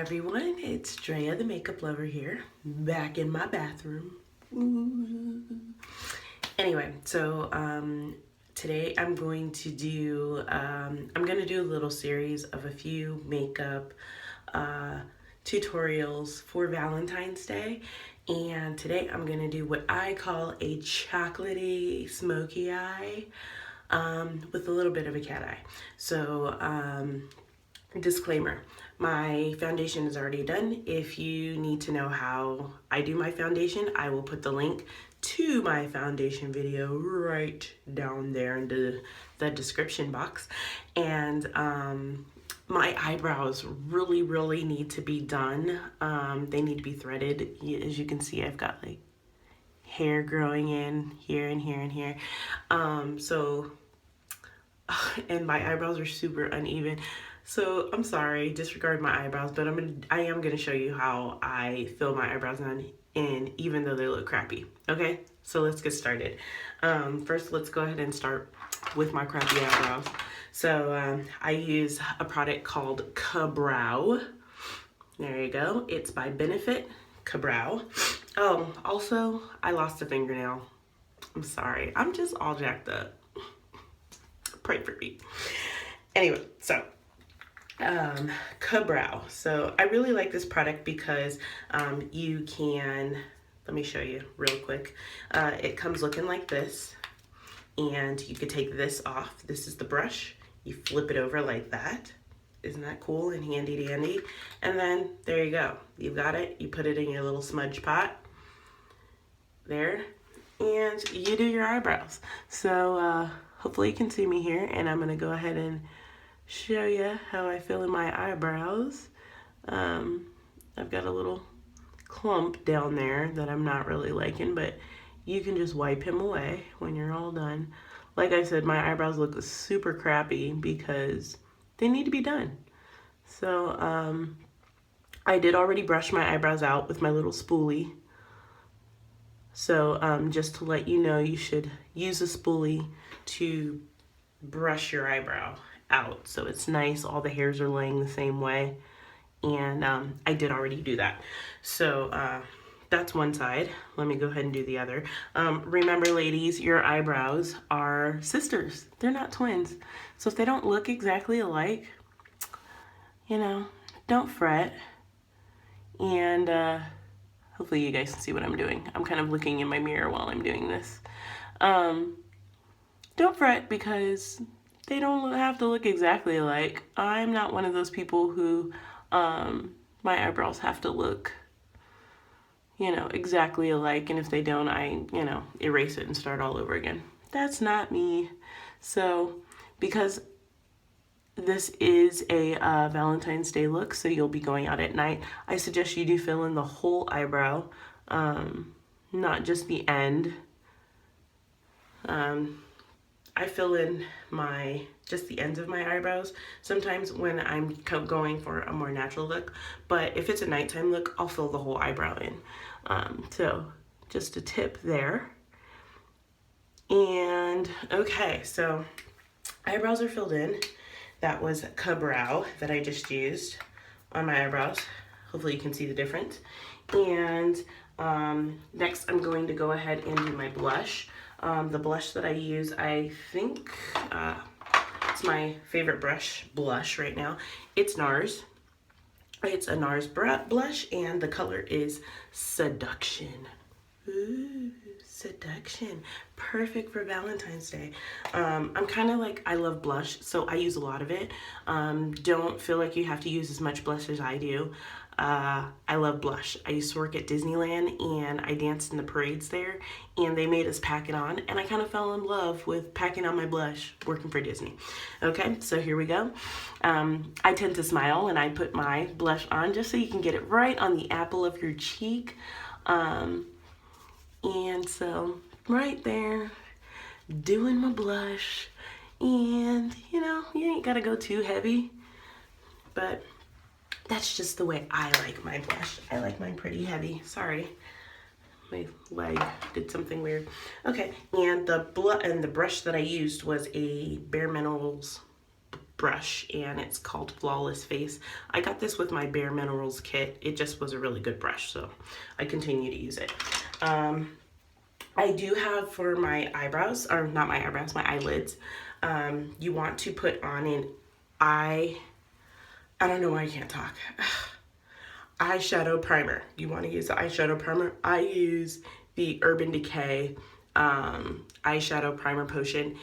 everyone, it's Drea the makeup lover here, back in my bathroom. Anyway, so today I'm going to do a little series of a few makeup tutorials for Valentine's Day. And today I'm going to do what I call a chocolatey smoky eye with a little bit of a cat eye. So disclaimer, my foundation is already done. If you need to know how I do my foundation, I will put the link to my foundation video right down there in the description box. And my eyebrows really need to be done. They need to be threaded. As you can see, I've got like hair growing in here and here and here. And my eyebrows are super uneven. So I'm sorry, disregard my eyebrows, but I am gonna show you how I fill my eyebrows in even though they look crappy. Okay, so let's get started. First, let's go ahead and start with my crappy eyebrows. So I use a product called Ka-Brow. There you go. It's by Benefit Ka-Brow. Oh, also, I lost a fingernail. I'm sorry. I'm just all jacked up. Pray for me. Anyway, so Ka-Brow. So I really like this product because you can, let me show you real quick. It comes looking like this, and you could take this off. This is the brush. You flip it over like that. Isn't that cool and handy dandy? And then there you go. You've got it. You put it in your little smudge pot there, and you do your eyebrows. So hopefully you can see me here, and I'm gonna go ahead and show you how I fill in my eyebrows. I've got a little clump down there that I'm not really liking, but you can just wipe him away when you're all done. Like I said, my eyebrows look super crappy because they need to be done. So I did already brush my eyebrows out with my little spoolie. So just to let you know, you should use a spoolie to brush your eyebrow out so it's nice, all the hairs are laying the same way. And I did already do that. So that's one side. Let me go ahead and do the other. Remember, ladies, your eyebrows are sisters. They're not twins. So if they don't look exactly alike, you know, don't fret. And hopefully you guys can see what I'm doing. I'm kind of looking in my mirror while I'm doing this. Don't fret because they don't have to look exactly alike. I'm not one of those people who my eyebrows have to look, you know, exactly alike. And if they don't, I, you know, erase it and start all over again. That's not me. So because this is a Valentine's Day look, so you'll be going out at night, I suggest you do fill in the whole eyebrow, not just the end. I fill in just the ends of my eyebrows sometimes when I'm going for a more natural look, but if it's a nighttime look, I'll fill the whole eyebrow in. So just a tip there. And okay, so eyebrows are filled in. That was Ka-Brow that I just used on my eyebrows. Hopefully you can see the difference. And next I'm going to go ahead and do my blush. The blush that I use, I think it's my favorite blush right now. It's NARS. It's a NARS blush, and the color is Seduction. Ooh, Seduction. Perfect for Valentine's Day. I'm kind of like, I love blush, so I use a lot of it. Don't feel like you have to use as much blush as I do. I love blush. I used to work at Disneyland, and I danced in the parades there, and they made us pack it on, and I kind of fell in love with packing on my blush working for Disney. Okay, so here we go. I tend to smile, and I put my blush on just so you can get it right on the apple of your cheek. And so right there, doing my blush, and you know, you ain't gotta go too heavy, but that's just the way I like my blush. I like mine pretty heavy. Sorry, my leg did something weird. Okay, and the brush that I used was a Bare Minerals brush, and it's called Flawless Face. I got this with my Bare Minerals kit. It just was a really good brush, so I continue to use it. I do have for my eyebrows, or not my eyebrows, my eyelids, you want to put on an I don't know why I can't talk. Eyeshadow primer. You want to use the eyeshadow primer. I use the Urban Decay eyeshadow primer potion.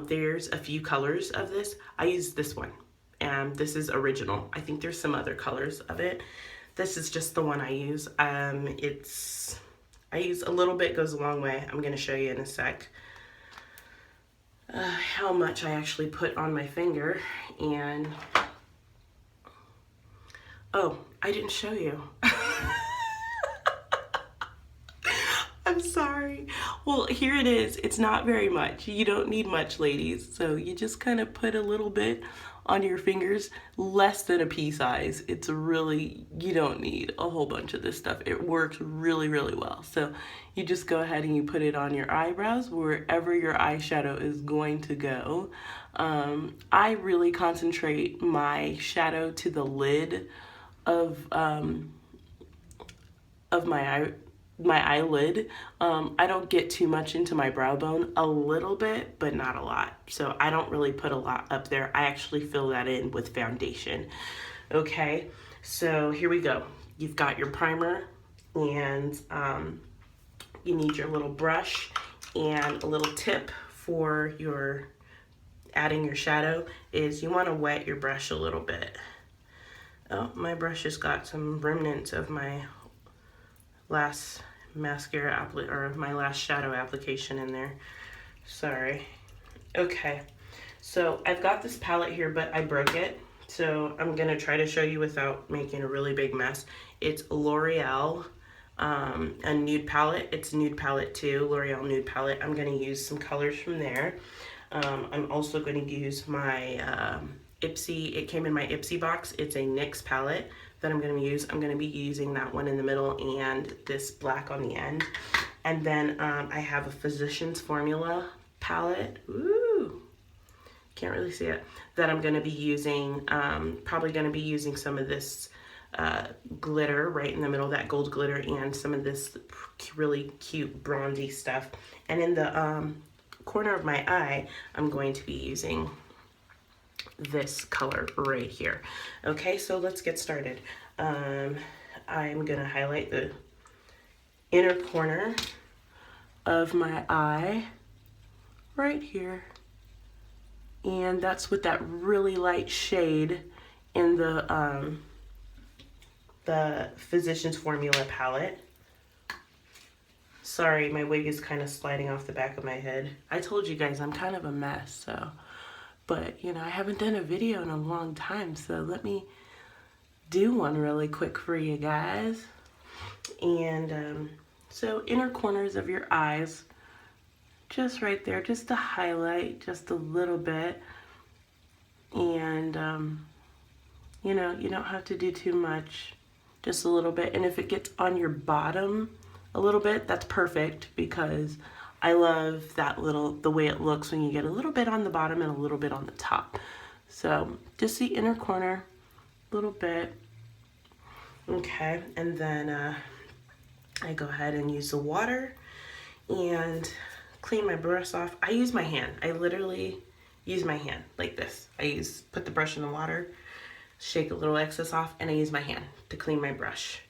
There's a few colors of this. I use this one, and this is original. I think there's some other colors of it. This is just the one I use. I use a little bit, goes a long way. I'm going to show you in a sec how much I actually put on my finger. And oh, I didn't show you. I'm sorry. Well, here it is. It's not very much. You don't need much, ladies. So you just kind of put a little bit on your fingers, less than a pea size. It's really, you don't need a whole bunch of this stuff. It works really, really well. So you just go ahead and you put it on your eyebrows, wherever your eyeshadow is going to go. I really concentrate my shadow to the lid of my eyelid. I don't get too much into my brow bone, a little bit, but not a lot. So I don't really put a lot up there. I actually fill that in with foundation. Okay, so here we go. You've got your primer, and you need your little brush and a little tip for your adding your shadow is you want to wet your brush a little bit. Oh, my brush has got some remnants of my last mascara or my last shadow application in there. Sorry. Okay, so I've got this palette here, but I broke it, so I'm gonna try to show you without making a really big mess. It's L'Oreal, a nude palette. It's nude palette too, L'Oreal nude palette. I'm gonna use some colors from there. I'm also going to use my Ipsy, it came in my Ipsy box. It's a NYX palette that I'm going to use. I'm going to be using that one in the middle and this black on the end. And then I have a Physicians Formula palette. Ooh, can't really see it. That I'm going to be using, probably going to be using some of this glitter right in the middle, that gold glitter, and some of this really cute bronzy stuff. And in the corner of my eye, I'm going to be using this color right here. Okay, so let's get started. I'm gonna highlight the inner corner of my eye right here, and that's with that really light shade in the Physicians Formula palette. Sorry, my wig is kind of sliding off the back of my head. I told you guys I'm kind of a mess, so. But, you know, I haven't done a video in a long time, so let me do one really quick for you guys. And so inner corners of your eyes, just right there, just to highlight just a little bit. And, you know, you don't have to do too much, just a little bit. And if it gets on your bottom a little bit, that's perfect, because I love that the way it looks when you get a little bit on the bottom and a little bit on the top. So just the inner corner, a little bit. Okay, and then I go ahead and use the water and clean my brush off. I use my hand. I literally use my hand like this. Put the brush in the water, shake a little excess off, and I use my hand to clean my brush.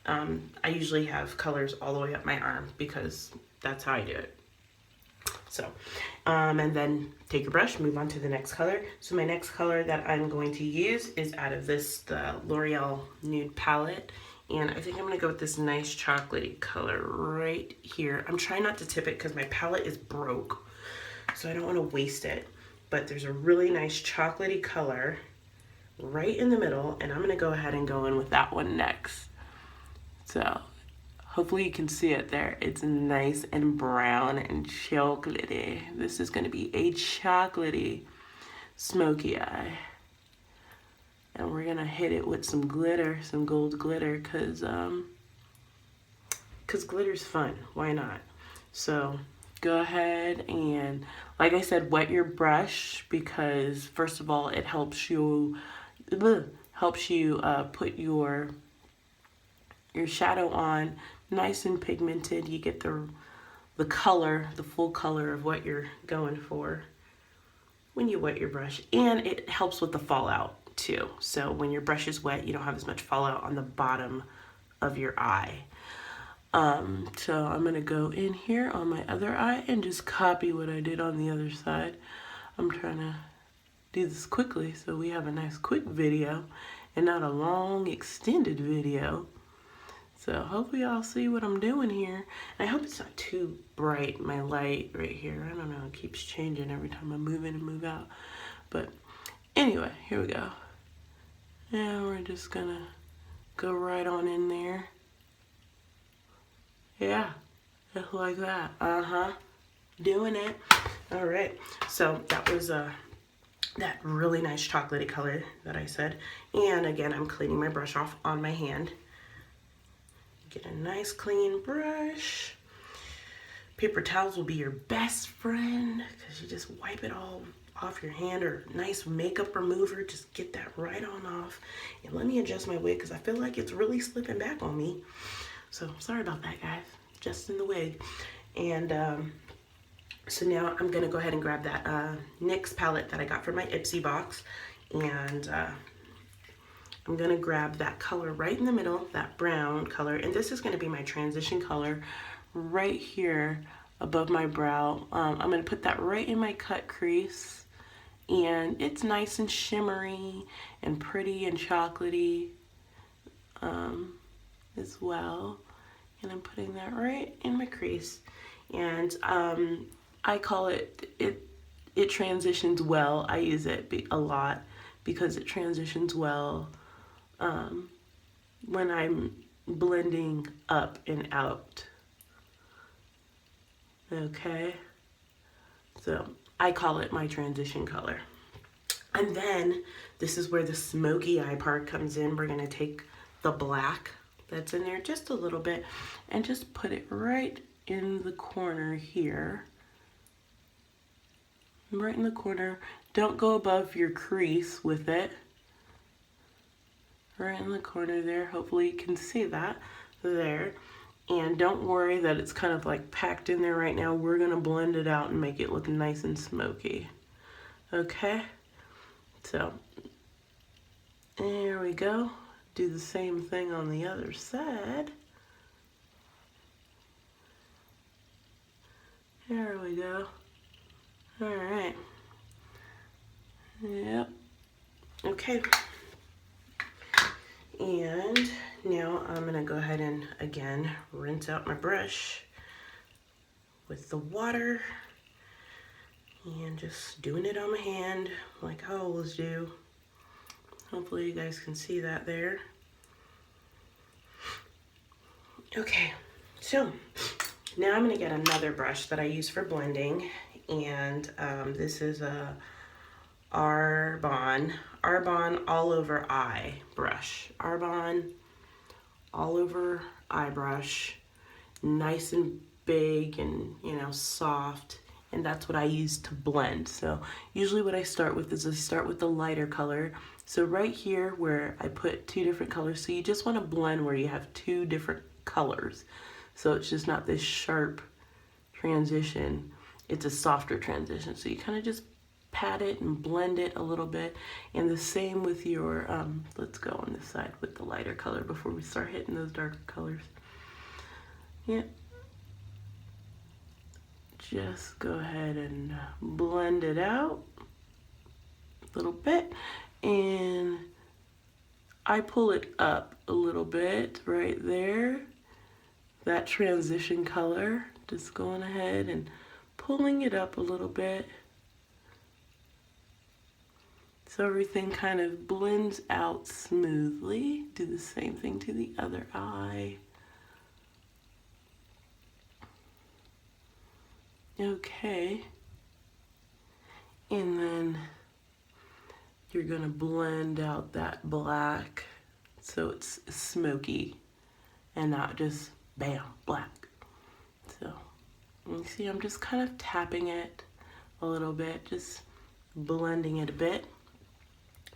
I usually have colors all the way up my arm because that's how I do it. So, and then take your brush, move on to the next color. So my next color that I'm going to use is out of the L'Oreal Nude Palette. And I think I'm going to go with this nice chocolatey color right here. I'm trying not to tip it because my palette is broke, so I don't want to waste it. But there's a really nice chocolatey color right in the middle, and I'm going to go ahead and go in with that one next. So hopefully you can see it there. It's nice and brown and chocolatey. This is going to be a chocolatey smoky eye. And we're going to hit it with some glitter, some gold glitter, because glitter's fun. Why not? So go ahead and, like I said, wet your brush, because first of all, it helps you put your shadow on nice and pigmented. You get the color, the full color of what you're going for when you wet your brush, and it helps with the fallout too. So when your brush is wet, you don't have as much fallout on the bottom of your eye. So I'm gonna go in here on my other eye and just copy what I did on the other side. I'm trying to do this quickly so we have a nice quick video and not a long extended video. So hopefully y'all see what I'm doing here. And I hope it's not too bright, my light right here. I don't know, it keeps changing every time I move in and move out. But anyway, here we go. And we're just gonna go right on in there. Yeah, just like that. Doing it. All right, so that was that really nice chocolatey color that I said. And again, I'm cleaning my brush off on my hand. Get a nice clean brush. Paper towels will be your best friend, because you just wipe it all off your hand, or nice makeup remover, just get that right on off. And let me adjust my wig, because I feel like it's really slipping back on me. So sorry about that, guys, just in the wig. And so now I'm gonna go ahead and grab that NYX palette that I got from my Ipsy box, and I'm gonna grab that color right in the middle, that brown color, and this is gonna be my transition color right here above my brow. I'm gonna put that right in my cut crease, and it's nice and shimmery and pretty and chocolatey as well. And I'm putting that right in my crease, and I call it transitions well. I use it a lot because it transitions well when I'm blending up and out. Okay, so I call it my transition color. And then this is where the smoky eye part comes in. We're gonna take the black that's in there just a little bit and just put it right in the corner here. Right in the corner. Don't go above your crease with it. Right in the corner there. Hopefully you can see that there. And don't worry that it's kind of like packed in there right now. We're gonna blend it out and make it look nice and smoky. Okay, so there we go. Do the same thing on the other side. There we go. All right. Yep. Okay. And now I'm gonna go ahead and again rinse out my brush with the water and just doing it on my hand like I always do. Hopefully you guys can see that there. Okay, so now I'm gonna get another brush that I use for blending, and this is a Arbonne all over eye brush. Arbonne all over eye brush, nice and big and, you know, soft, and that's what I use to blend. So usually what I start with is I start with the lighter color. So right here where I put two different colors, so you just want to blend where you have two different colors. So it's just not this sharp transition, it's a softer transition. So you kind of just pat it and blend it a little bit. And the same with your, let's go on this side with the lighter color before we start hitting those darker colors. Yeah. Just go ahead and blend it out a little bit. And I pull it up a little bit right there. That transition color, just going ahead and pulling it up a little bit. So everything kind of blends out smoothly. Do the same thing to the other eye. Okay. And then you're gonna blend out that black so it's smoky and not just bam, black. So, See, I'm just kind of tapping it a little bit, just blending it a bit.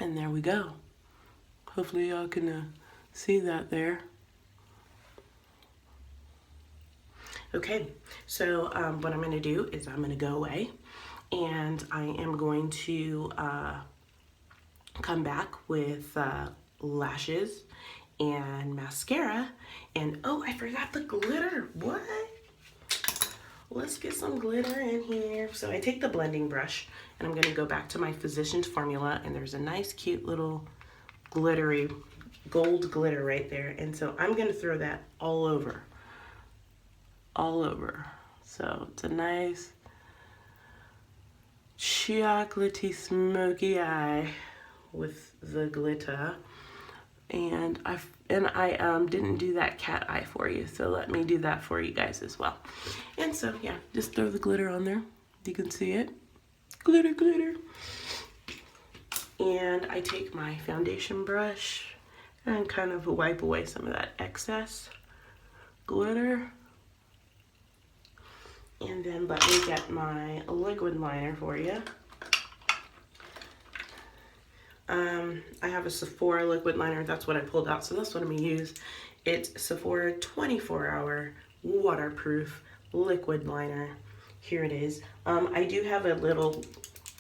And there we go. Hopefully y'all can see that there. Okay, so what I'm gonna do is I'm gonna go away and I am going to come back with lashes and mascara. And oh, I forgot the glitter. What? Let's get some glitter in here. So I take the blending brush and I'm gonna go back to my Physicians formula, and there's a nice cute little glittery gold glitter right there. And so I'm gonna throw that all over. So it's a nice chocolatey smoky eye with the glitter. And I didn't do that cat eye for you, so let me do that for you guys as well. And so yeah, just throw the glitter on there. You can see it. Glitter, glitter. And I take my foundation brush and kind of wipe away some of that excess glitter. And then let me get my liquid liner for you. I have a Sephora liquid liner. That's what I pulled out, so that's what I'm gonna use. It's Sephora 24-hour waterproof liquid liner. Here it is. I do have a little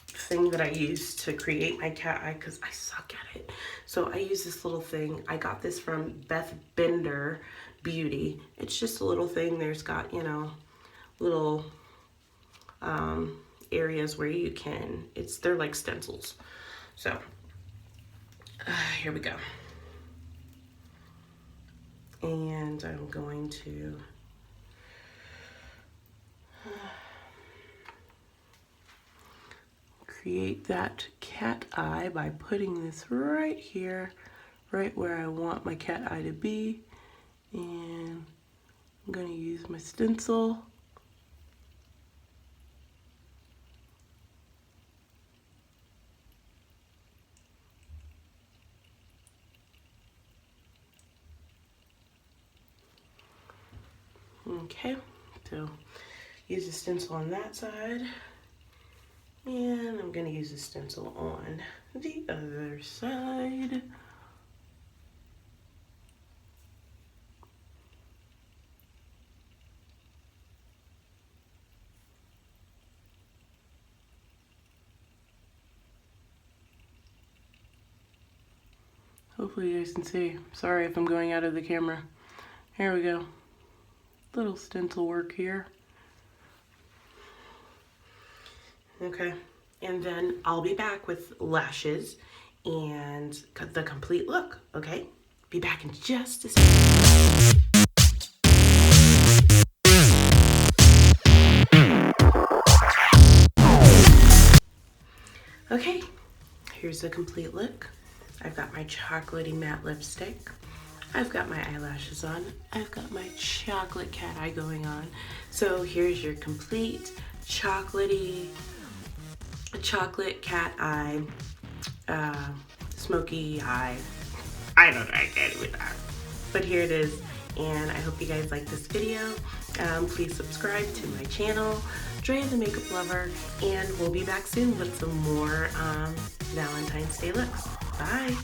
thing that I use to create my cat eye because I suck at it. So I use this little thing. I got this from Beth Bender Beauty. It's just a little thing. There's got, you know, little areas where you can, they're like stencils. So here we go. And I'm going to create that cat eye by putting this right here, right where I want my cat eye to be. And I'm going to use my stencil. Okay, so use a stencil on that side, and I'm going to use a stencil on the other side. Hopefully you guys can see. Sorry if I'm going out of the camera. Here we go. Little stencil work here. Okay, and then I'll be back with lashes and the complete look, okay? Be back in just a second. Okay, here's the complete look. I've got my chocolatey matte lipstick. I've got my eyelashes on. I've got my chocolate cat eye going on. So here's your complete chocolate cat eye, smoky eye. I don't know, I can't even that. But here it is, and I hope you guys like this video. Please subscribe to my channel, Drea the Makeup Lover, and we'll be back soon with some more Valentine's Day looks. Bye.